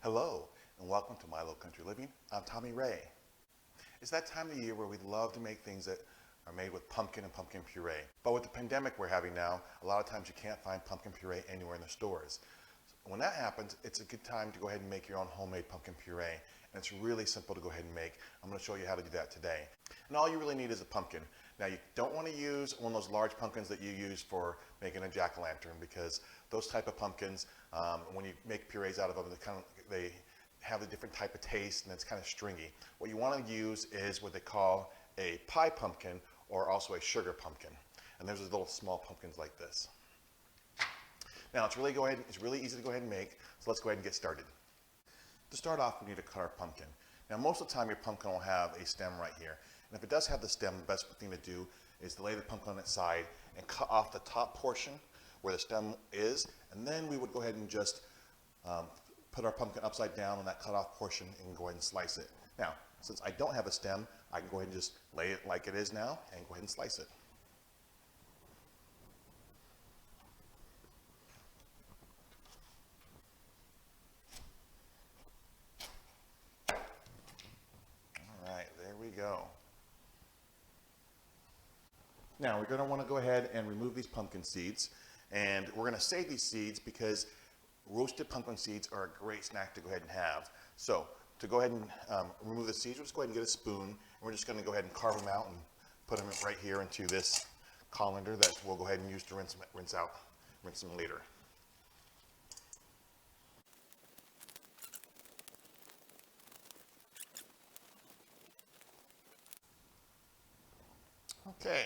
Hello, and welcome to My Low Country Living. I'm Tommy Ray. It's that time of the year where we love to make things that are made with pumpkin and pumpkin puree. But with the pandemic we're having now, a lot of times you can't find pumpkin puree anywhere in the stores. So when that happens, it's a good time to go ahead and make your own homemade pumpkin puree. And it's really simple to go ahead and make. I'm going to show you how to do that today. And all you really need is a pumpkin. Now you don't want to use one of those large pumpkins that you use for making a jack-o'-lantern, because those type of pumpkins, when you make purees out of them, they have a different type of taste and it's kind of stringy. What you want to use is what they call a pie pumpkin, or also a sugar pumpkin. And there's these little small pumpkins like this. Now it's really easy to go ahead and make, so let's go ahead and get started. To start off, we need to cut our pumpkin. Now most of the time your pumpkin will have a stem right here. And if it does have the stem, the best thing to do is to lay the pumpkin on its side and cut off the top portion where the stem is, and then we would go ahead and just put our pumpkin upside down on that cut off portion and go ahead and slice it. Now, since I don't have a stem, I can go ahead and just lay it like it is now and go ahead and slice it. All right, there we go. Now we're going to want to go ahead and remove these pumpkin seeds, and we're going to save these seeds because roasted pumpkin seeds are a great snack to go ahead and have. So to go ahead and remove the seeds, we'll just go ahead and get a spoon, and we're just going to go ahead and carve them out and put them right here into this colander that we'll go ahead and use to rinse them later. Okay.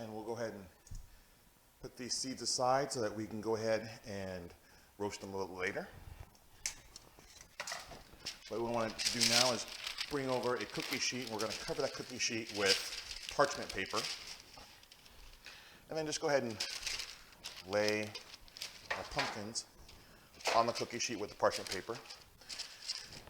And we'll go ahead and put these seeds aside so that we can go ahead and roast them a little later. What we want to do now is bring over a cookie sheet, and we're going to cover that cookie sheet with parchment paper. And then just go ahead and lay our pumpkins on the cookie sheet with the parchment paper.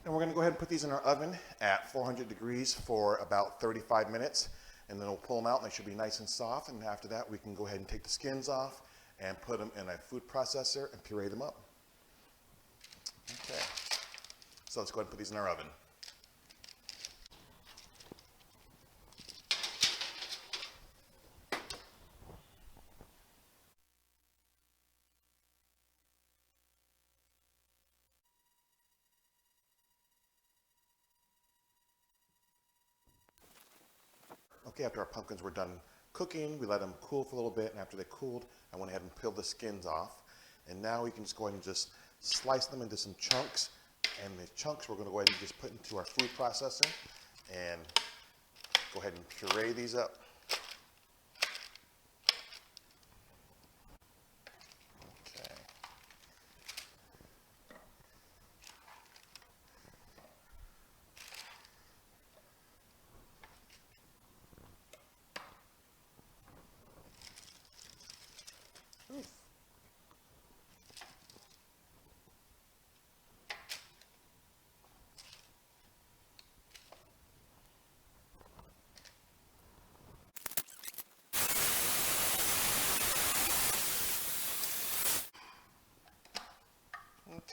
And we're going to go ahead and put these in our oven at 400 degrees for about 35 minutes. And then we'll pull them out and they should be nice and soft. And after that, we can go ahead and take the skins off and put them in a food processor and puree them up. Okay, so let's go ahead and put these in our oven. Okay, after our pumpkins were done cooking, we let them cool for a little bit, and after they cooled, I went ahead and peeled the skins off. And now we can just go ahead and just slice them into some chunks, and the chunks we're going to go ahead and just put into our food processor and go ahead and puree these up. Okay.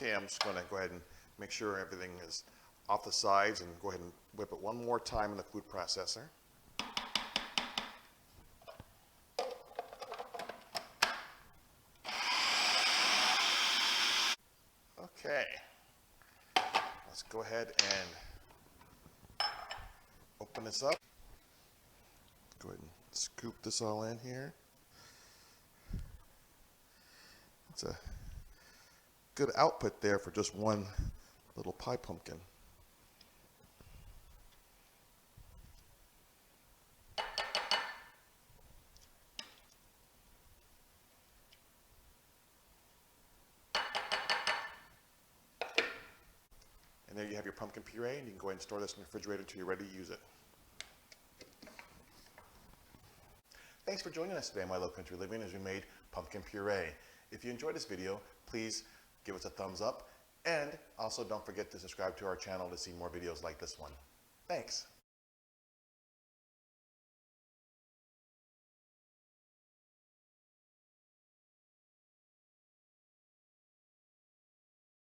Okay, I'm just going to go ahead and make sure everything is off the sides and go ahead and whip it one more time in the food processor. Okay, let's go ahead and open this up. Go ahead and scoop this all in here. It's a good output there for just one little pie pumpkin. And there you have your pumpkin puree, and you can go ahead and store this in the refrigerator until you're ready to use it. Thanks for joining us today on My Low Country Living as we made pumpkin puree. If you enjoyed this video, please give us a thumbs up, and also don't forget to subscribe to our channel to see more videos like this one. Thanks.